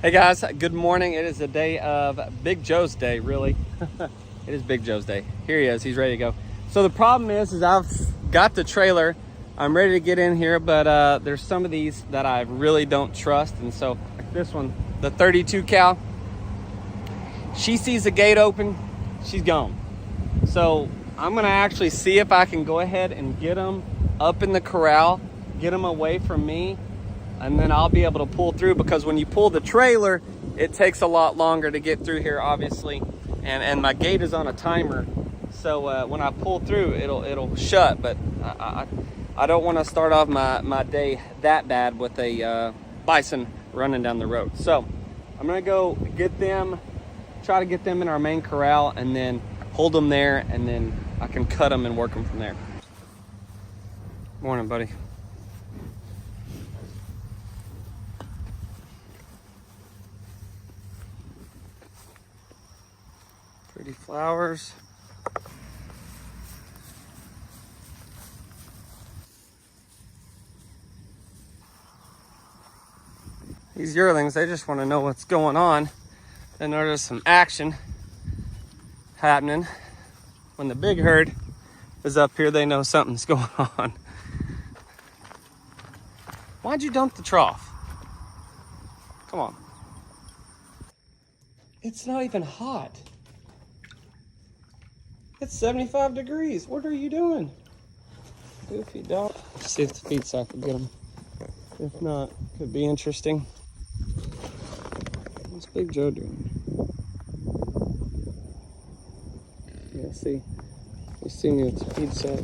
Hey guys, good morning. It is the day of Big Joe's day, really. It is Big Joe's day. Here he is, he's ready to go. So the problem is I've got the trailer. I'm ready to get in here, but there's some of these that I really don't trust. And so like this one, the 32 cal, she sees the gate open, she's gone. So I'm gonna actually see if I can go ahead and get them up in the corral, get them away from me, and then I'll be able to pull through, because when you pull the trailer, it takes a lot longer to get through here, obviously. And my gate is on a timer. So when I pull through, it'll shut, but I don't want to start off my day that bad with a bison running down the road. So I'm gonna go get them, try to get them in our main corral, and then hold them there, and then I can cut them and work them from there. Morning, buddy. Pretty flowers. These yearlings, they just want to know what's going on. And there's some action happening. When the big herd is up here, they know something's going on. Why'd you dump the trough? Come on. It's not even hot. It's 75 degrees. What are you doing? Goofy dog. Let's see if the feed sack will get them. If not, could be interesting. What's Big Joe doing? Yeah, see. You see me with the feed sack.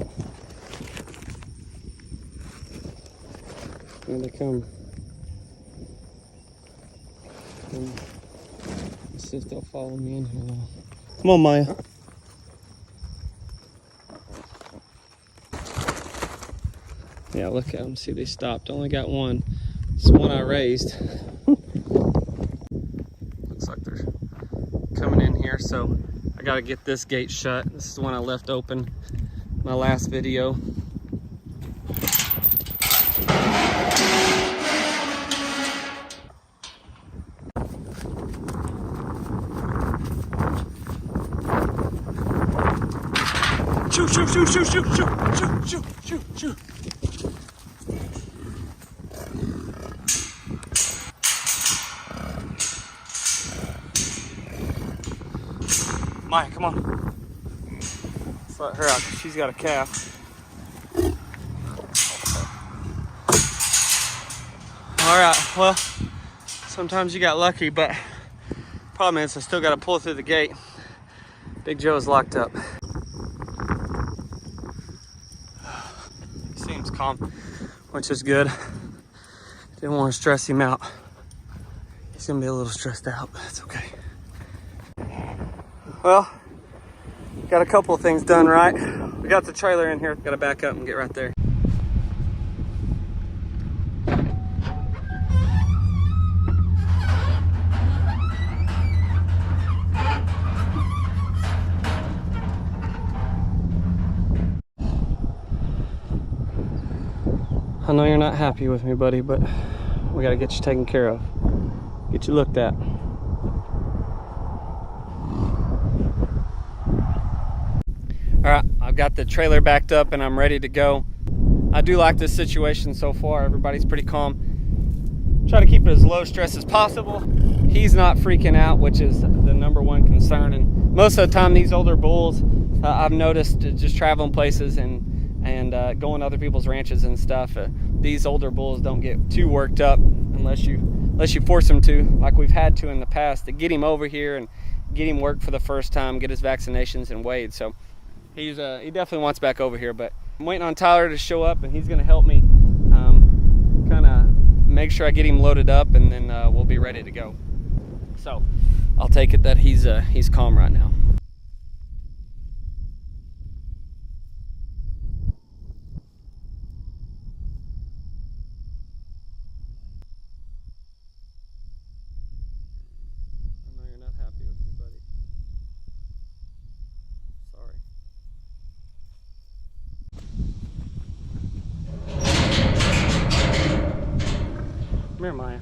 Here they come. Let's see if they'll follow me in here. Come on, Maya. Yeah, look at them. See, they stopped. Only got one. It's the one I raised. Looks like they're coming in here, so I got to get this gate shut. This is the one I left open my last video. Shoot, shoot, shoot, shoot, shoot, shoot, shoot, shoot, shoot, shoot. Maya, come on. Let's let her out, because she's got a calf. All right, well, sometimes you got lucky, but problem is I still got to pull through the gate. Big Joe is locked up. Seems calm, which is good. Didn't want to stress him out. He's gonna be a little stressed out, but it's okay. Well, got a couple of things done right. We got the trailer in here. Got to back up and get right there. I know you're not happy with me, buddy, but we got to get you taken care of. Get you looked at. All right, I've got the trailer backed up and I'm ready to go. I do like this situation so far. Everybody's pretty calm. Try to keep it as low stress as possible. He's not freaking out, which is the #1 concern. And most of the time, these older bulls, I've noticed just traveling places and going to other people's ranches and stuff. These older bulls don't get too worked up unless you force them to, like we've had to in the past, to get him over here and get him worked for the first time, get his vaccinations and weighed. So he definitely wants back over here, but I'm waiting on Tyler to show up, and he's going to help me kind of make sure I get him loaded up, and then we'll be ready to go. So I'll take it that he's calm right now. I know you're not happy with me, buddy. Sorry. Come here, Maya.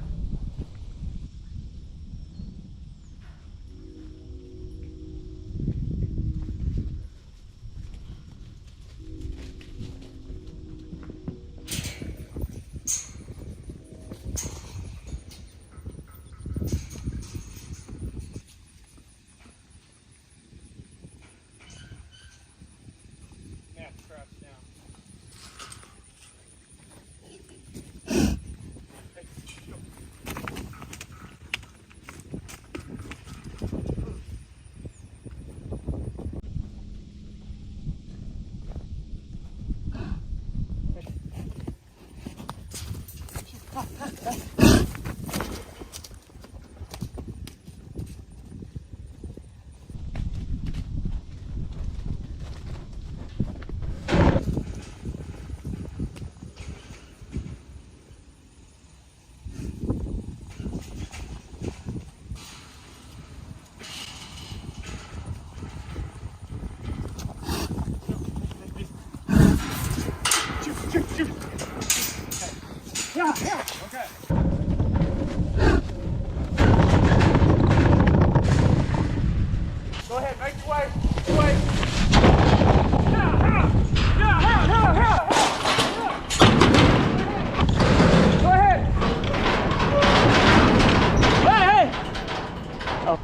Yeah, yeah. Okay. Go ahead, make your way. Your way. Yeah, yeah, yeah, yeah, yeah. Go ahead. Hey, hey. Oh.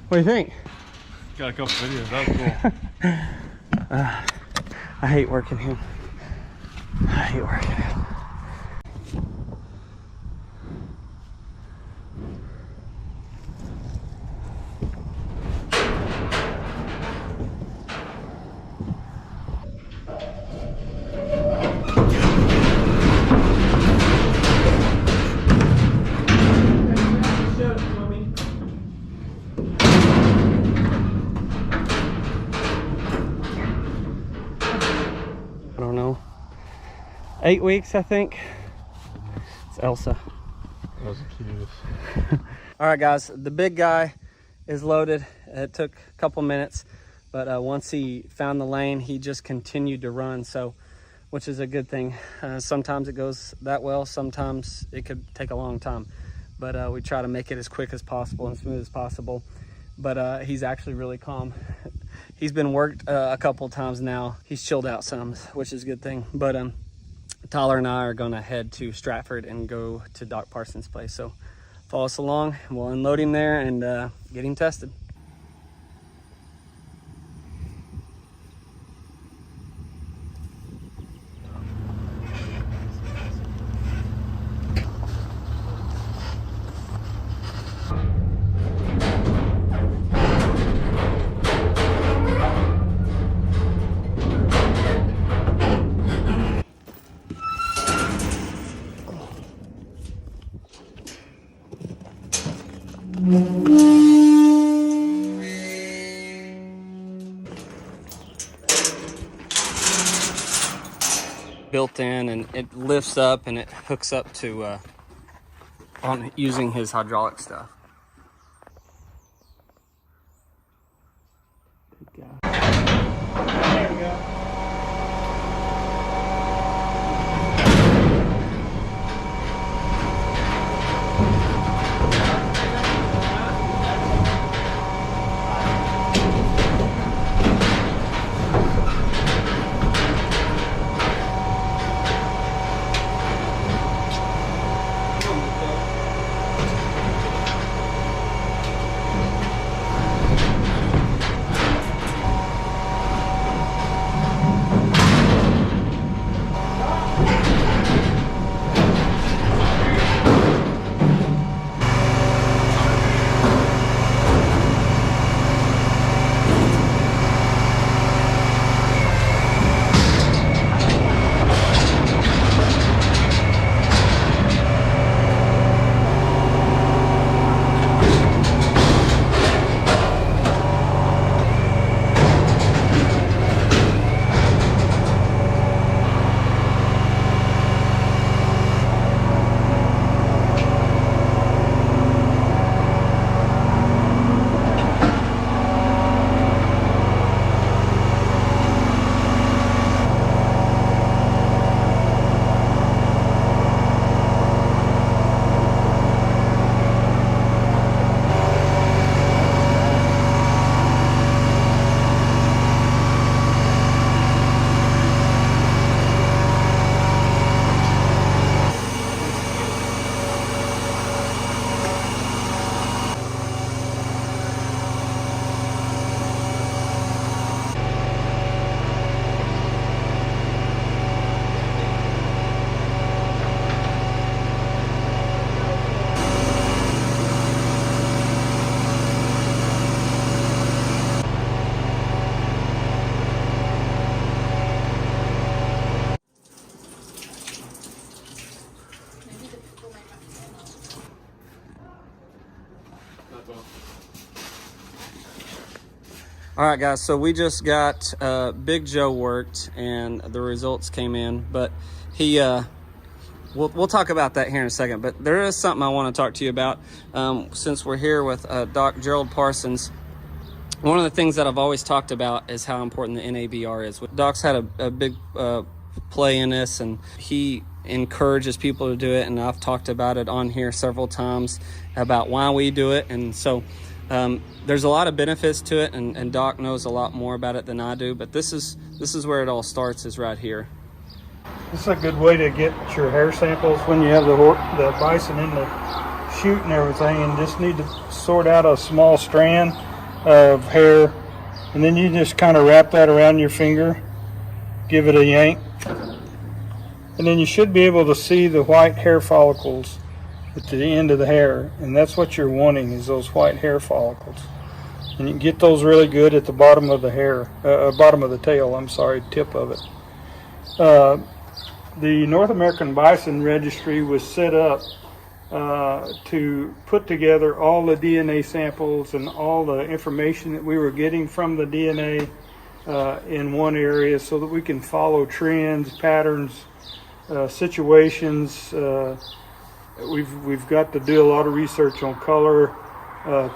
What do you think? Got a couple videos. That was cool. I hate working here. I hate working here. I don't know. 8 weeks, I think. It's Elsa. That was the cutest. All right, guys, the big guy is loaded. It took a couple minutes, but once he found the lane, he just continued to run, so which is a good thing. Sometimes it goes that well, sometimes it could take a long time, but we try to make it as quick as possible and smooth as possible. But he's actually really calm. He's been worked a couple times now. He's chilled out some, which is a good thing. But Tyler and I are gonna head to Stratford and go to Doc Parsons' place. So follow us along, and we'll unload him there and get him tested. Built in, and it lifts up and it hooks up to on using his hydraulic stuff. Good guy. There we go. All right, guys, so we just got Big Joe worked and the results came in, but he, we'll talk about that here in a second, but there is something I want to talk to you about since we're here with Doc Gerald Parsons. One of the things that I've always talked about is how important the NABR is. Doc's had a big play in this, and he encourages people to do it, and I've talked about it on here several times about why we do it, and so there's a lot of benefits to it, and Doc knows a lot more about it than I do, but this is where it all starts, is right here. This is a good way to get your hair samples when you have the bison in the chute and everything, and just need to sort out a small strand of hair, and then you just kind of wrap that around your finger, give it a yank, and then you should be able to see the white hair follicles at the end of the hair, and that's what you're wanting, is those white hair follicles. And you can get those really good at the bottom of the hair, bottom of the tail, I'm sorry, tip of it. The North American Bison Registry was set up to put together all the DNA samples and all the information that we were getting from the DNA in one area, so that we can follow trends, patterns, situations. We've got to do a lot of research on color,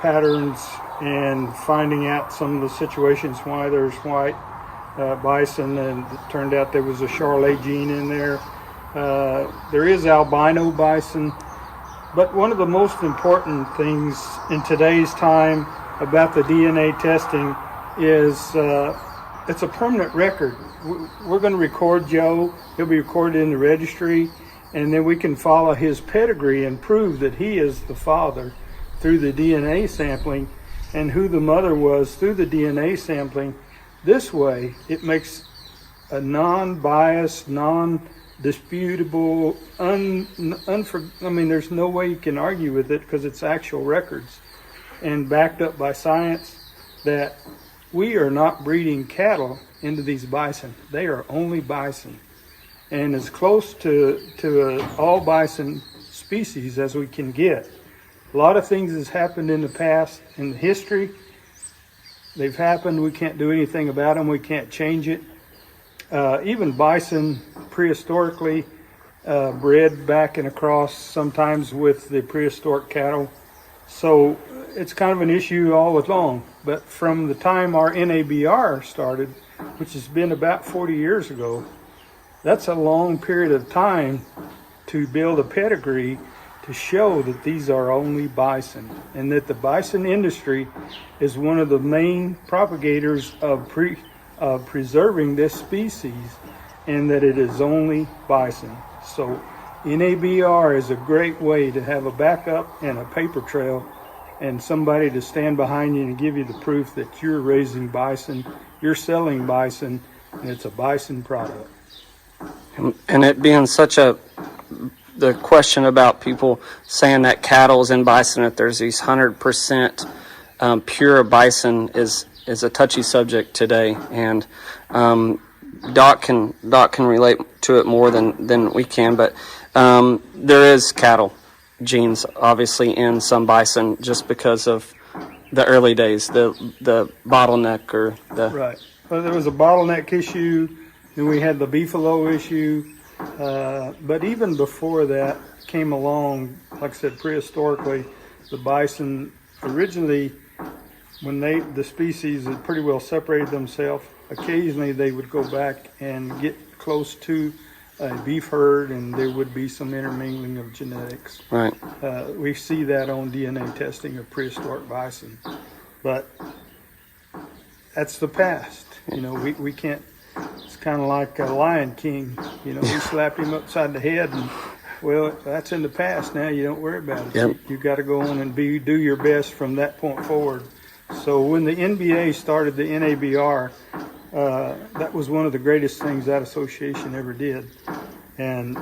patterns, and finding out some of the situations why there's white bison, and it turned out there was a Charolais gene in there. There is albino bison, but one of the most important things in today's time about the DNA testing is it's a permanent record. We're going to record Joe, he'll be recorded in the registry, and then we can follow his pedigree and prove that he is the father through the DNA sampling, and who the mother was through the DNA sampling. This way, it makes a non-biased, non-disputable, I mean, there's no way you can argue with it, because it's actual records and backed up by science, that we are not breeding cattle into these bison. They are only bison, and as close to all bison species as we can get. A lot of things has happened in the past, in history. They've happened, we can't do anything about them, we can't change it. Even bison prehistorically bred back and across sometimes with the prehistoric cattle. So it's kind of an issue all along. But from the time our NABR started, which has been about 40 years ago, that's a long period of time to build a pedigree to show that these are only bison, and that the bison industry is one of the main propagators of preserving this species, and that it is only bison. So NABR is a great way to have a backup and a paper trail, and somebody to stand behind you and give you the proof that you're raising bison, you're selling bison, and it's a bison product. And it being such the question about people saying that cattle is in bison, that there's these 100% pure bison is a touchy subject today, and Doc can relate to it more than we can, but there is cattle genes obviously in some bison, just because of the early days, the bottleneck, or the right. Well, there was a bottleneck issue, then we had the beefalo issue, but even before that came along, like I said, prehistorically, the bison originally, when the species had pretty well separated themselves, occasionally they would go back and get close to a beef herd, and there would be some intermingling of genetics. Right. We see that on DNA testing of prehistoric bison, but that's the past. You know, we can't. It's kind of like a Lion King. You know, we slapped him upside the head, and well, that's in the past now. You don't worry about it. Yep. You got to go on and do your best from that point forward. So when the NBA started the NABR, that was one of the greatest things that association ever did, and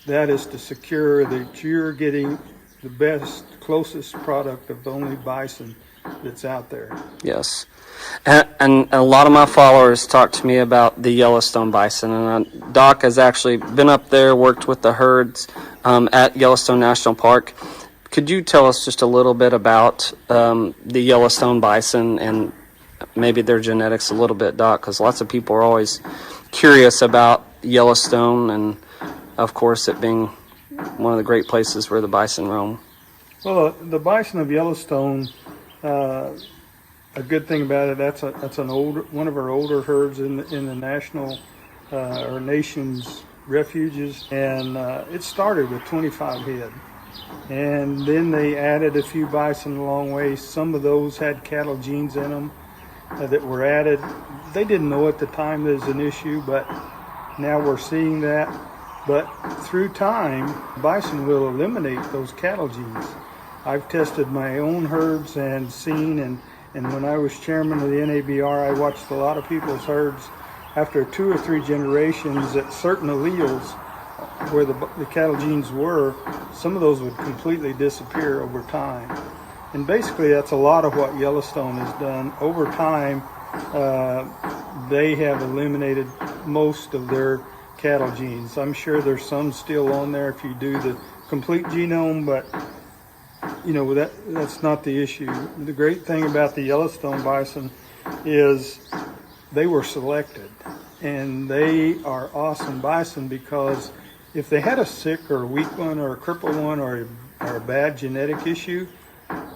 that is to secure that you're getting the best, closest product of the only bison that's out there. Yes. And a lot of my followers talk to me about the Yellowstone bison, and Doc has actually been up there, worked with the herds at Yellowstone National Park. Could you tell us just a little bit about the Yellowstone bison and maybe their genetics a little bit, Doc, because lots of people are always curious about Yellowstone, and of course it being one of the great places where the bison roam. Well, the bison of Yellowstone, a good thing about it, that's one of our older herds in the national or nation's refuges, and it started with 25 head. And then they added a few bison along the way. Some of those had cattle genes in them that were added. They didn't know at the time there's an issue, but now we're seeing that. But through time, bison will eliminate those cattle genes. I've tested my own herds and seen, and when I was chairman of the NABR, I watched a lot of people's herds after 2 or 3 generations that certain alleles where the cattle genes were, some of those would completely disappear over time. And basically that's a lot of what Yellowstone has done. Over time, they have eliminated most of their cattle genes. I'm sure there's some still on there if you do the complete genome, but you know, that's not the issue. The great thing about the Yellowstone bison is they were selected, and they are awesome bison because if they had a sick or a weak one or a crippled one or a bad genetic issue,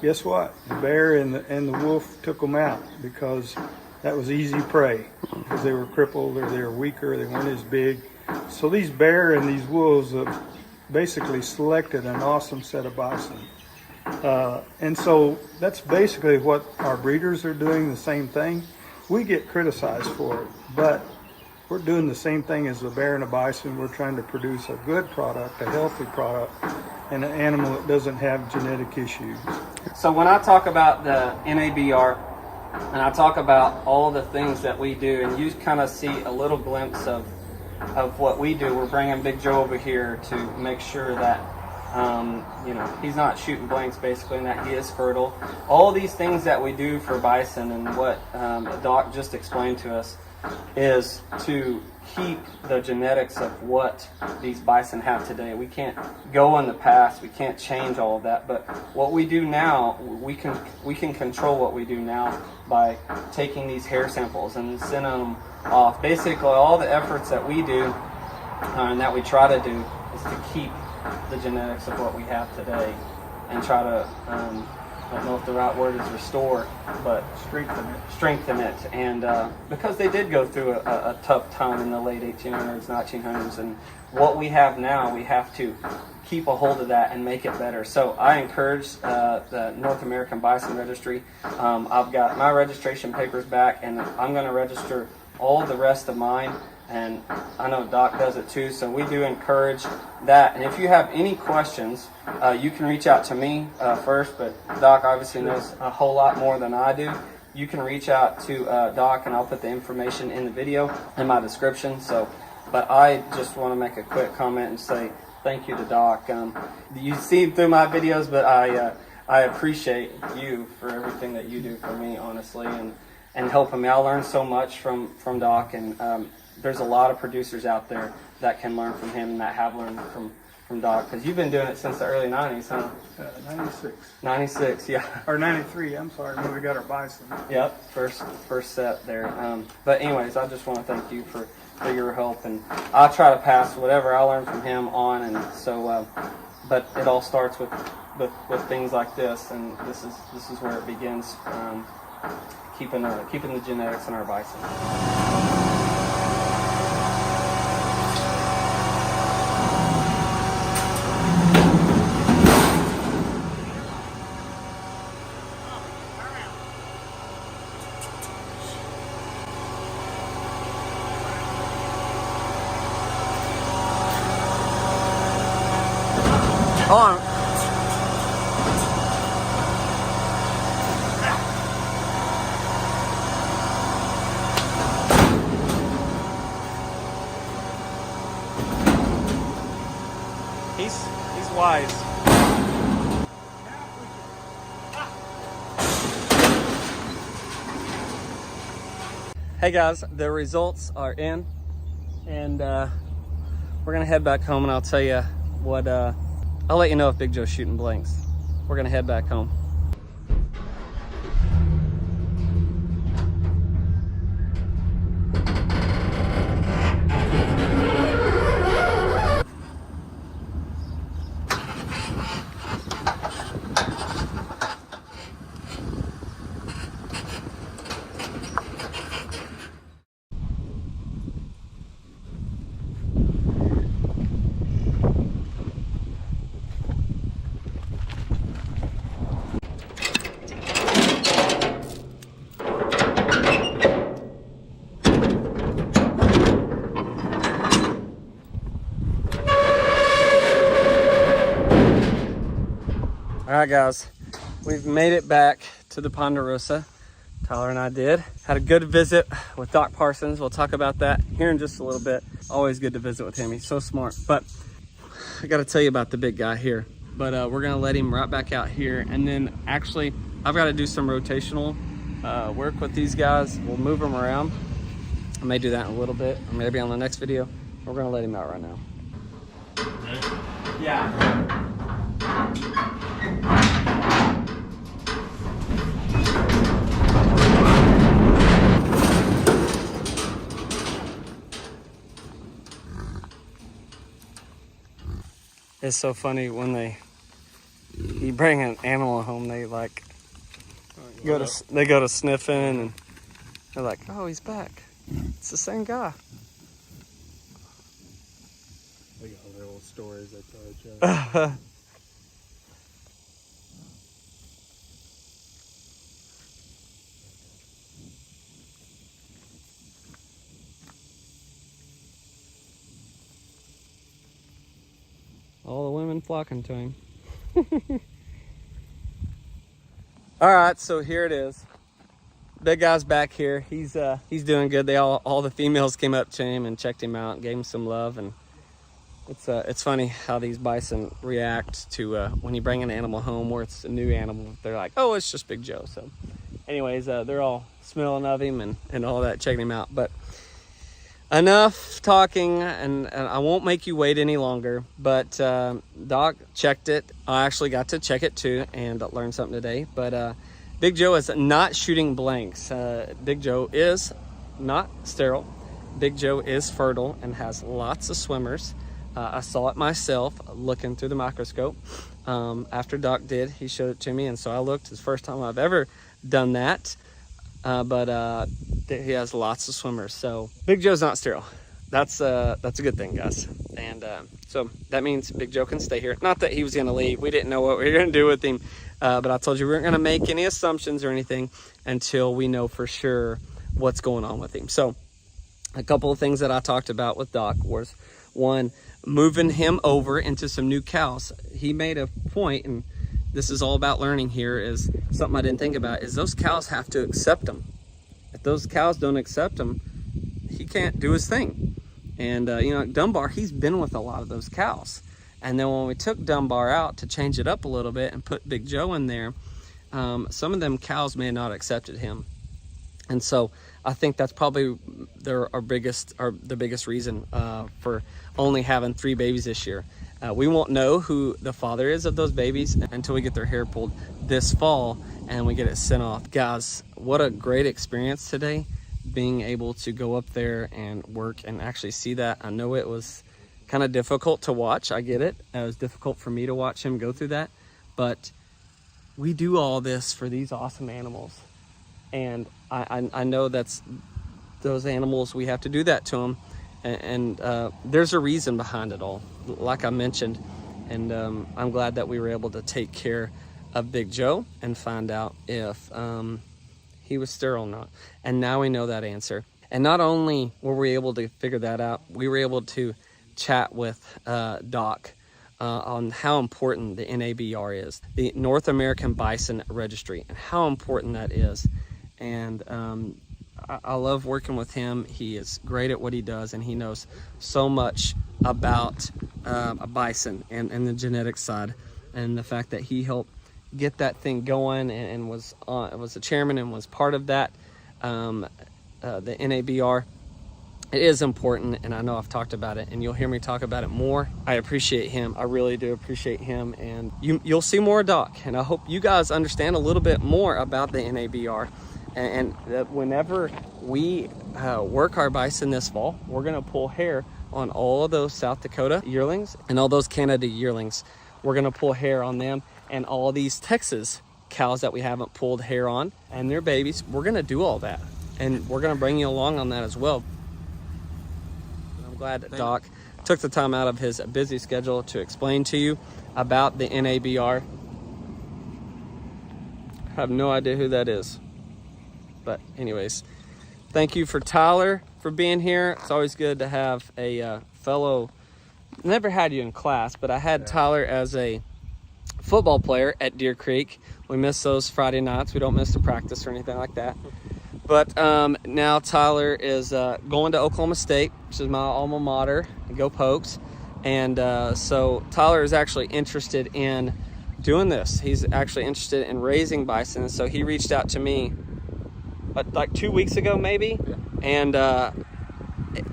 guess what? The bear and the wolf took them out because that was easy prey because they were crippled or they were weaker, they weren't as big. So these bear and these wolves have basically selected an awesome set of bison. And so that's basically what our breeders are doing, the same thing. We get criticized for it, but we're doing the same thing as the bear and the bison. We're trying to produce a good product, a healthy product, and an animal that doesn't have genetic issues. So when I talk about the NABR, and I talk about all the things that we do, and you kind of see a little glimpse of what we do, we're bringing Big Joe over here to make sure that you know, he's not shooting blanks basically, and that he is fertile. All these things that we do for bison and what Doc just explained to us is to keep the genetics of what these bison have today. We can't go in the past, we can't change all of that, but what we do now, we can control what we do now by taking these hair samples and sending them off. Basically all the efforts that we do and that we try to do is to keep the genetics of what we have today and try to I don't know if the right word is restore, but strengthen it. And because they did go through a tough time in the late 1800s, 1900s, and what we have now, we have to keep a hold of that and make it better. So I encourage the North American Bison Registry. I've got my registration papers back, and I'm going to register all the rest of mine. And I know Doc does it too, so we do encourage that. And if you have any questions, you can reach out to me first, but Doc obviously knows a whole lot more than I do. You can reach out to Doc, and I'll put the information in the video in my description. So, but I just want to make a quick comment and say thank you to Doc. You see through my videos, but I appreciate you for everything that you do for me, honestly, and helping me. I learned so much from Doc, and there's a lot of producers out there that can learn from him and that have learned from Doc, because you've been doing it since the early 90s, huh? 96. 96, yeah. Or 93, I'm sorry, when we got our bison. Yep, first set there. But anyways, I just want to thank you for your help, and I'll try to pass whatever I learned from him on, and so, but it all starts with things like this, and this is where it begins, keeping the genetics in our bison. On. He's wise. Hey guys, the results are in, and we're gonna head back home, and I'll tell you what. I'll let you know if Big Joe's shooting blanks. We're gonna head back home. right, guys, we've made it back to the Ponderosa. Tyler and I did. Had a good visit with Doc Parsons. We'll talk about that here in just a little bit. Always good to visit with him. He's so smart. But I got to tell you about the big guy here. But we're going to let him right back out here. And then actually, I've got to do some rotational work with these guys. We'll move them around. I may do that in a little bit, or maybe on the next video. We're going to let him out right now. Okay. Yeah. It's so funny when you bring an animal home, they like go to sniffing, and they're like, oh, he's back. It's the same guy. They got all their old stories they tell each other. All the women flocking to him. All right, so here it is. Big guy's back here. He's doing good. All the females came up to him and checked him out and gave him some love. And it's funny how these bison react to when you bring an animal home where it's a new animal. They're like, oh, it's just Big Joe. So anyways, they're all smelling of him and all that, checking him out. But enough talking, and I won't make you wait any longer. But Doc checked it. I actually got to check it too and learn something today. But Big Joe is not shooting blanks. Big Joe is not sterile. Big Joe is fertile and has lots of swimmers. I saw it myself looking through the microscope. After Doc did, he showed it to me, and so I looked. It's the first time I've ever done that. But he has lots of swimmers. So Big Joe's not sterile. That's a good thing, guys. And so that means Big Joe can stay here. Not that he was gonna leave. We didn't know what we were gonna do with him. But I told you we weren't gonna make any assumptions or anything until we know for sure what's going on with him. So a couple of things that I talked about with Doc was, one, moving him over into some new cows. He made a point, and this is all about learning here, is something I didn't think about, is those cows have to accept him. If those cows don't accept him, he can't do his thing. And you know, Dunbar, he's been with a lot of those cows. And then when we took Dunbar out to change it up a little bit and put Big Joe in there, some of them cows may not have accepted him. And so I think that's probably the biggest reason for only having 3 babies this year. We won't know who the father is of those babies until we get their hair pulled this fall and we get it sent off. Guys, what a great experience today, being able to go up there and work and actually see that. I know it was kind of difficult to watch. I get it. It was difficult for me to watch him go through that. But we do all this for these awesome animals. And I know that's those animals, we have to do that to them. And there's a reason behind it all, like I mentioned. And I'm glad that we were able to take care of Big Joe and find out if he was sterile or not. And now we know that answer. And not only were we able to figure that out, we were able to chat with Doc on how important the NABR is, the North American Bison Registry, and how important that is. And I love working with him. He is great at what he does, and he knows so much about a bison and the genetic side, and the fact that he helped get that thing going and was the chairman and was part of that, the NABR. It is important, and I know I've talked about it, and you'll hear me talk about it more. I appreciate him. I really do appreciate him, and you'll see more Doc, and I hope you guys understand a little bit more about the NABR. And whenever we work our bison this fall, we're gonna pull hair on all of those South Dakota yearlings and all those Canada yearlings. We're gonna pull hair on them, and all these Texas cows that we haven't pulled hair on and their babies. We're gonna do all that, and we're gonna bring you along on that as well. I'm glad that Doc took the time out of his busy schedule to explain to you about the NABR. I have no idea who that is. But anyways, thank you for Tyler for being here. It's always good to have a fellow, never had you in class, but I had Tyler as a football player at Deer Creek. We miss those Friday nights. We don't miss the practice or anything like that. But now Tyler is going to Oklahoma State, which is my alma mater. Go Pokes. And so Tyler is actually interested in doing this. He's actually interested in raising bison. And so he reached out to me like 2 weeks ago, maybe. Yeah. And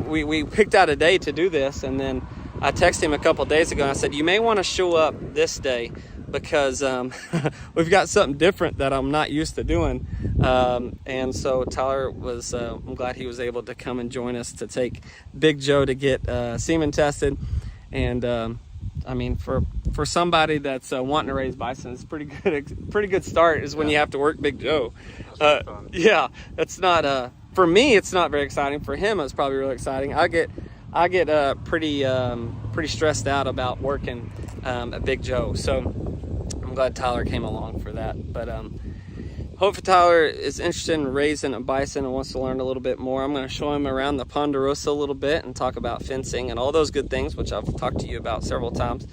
we picked out a day to do this. And then I texted him a couple days ago and I said, you may want to show up this day because we've got something different that I'm not used to doing. And so Tyler was, I'm glad he was able to come and join us to take Big Joe to get semen tested. And I mean, for somebody that's wanting to raise bison, it's pretty good start is when you have to work Big Joe. Yeah, it's not, for me, it's not very exciting. For him, it's probably really exciting. I get pretty stressed out about working a Big Joe. So I'm glad Tyler came along for that. But hopefully Tyler is interested in raising a bison and wants to learn a little bit more. I'm going to show him around the Ponderosa a little bit and talk about fencing and all those good things, which I've talked to you about several times.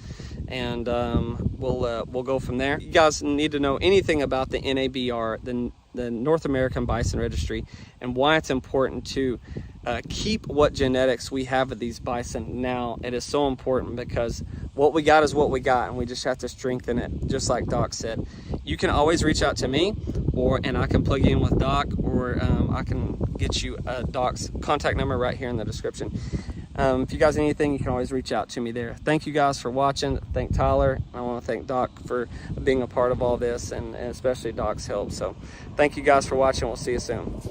And we'll go from there. You guys need to know anything about the NABR, the North American Bison Registry, and why it's important to keep what genetics we have of these bison now. It is so important because what we got is what we got, and we just have to strengthen it, just like Doc said. You can always reach out to me, and I can plug you in with Doc, or I can get you Doc's contact number right here in the description. If you guys need anything, you can always reach out to me there. Thank you guys for watching. Thank Tyler. I want to thank Doc for being a part of all this, and especially Doc's help. So thank you guys for watching. We'll see you soon.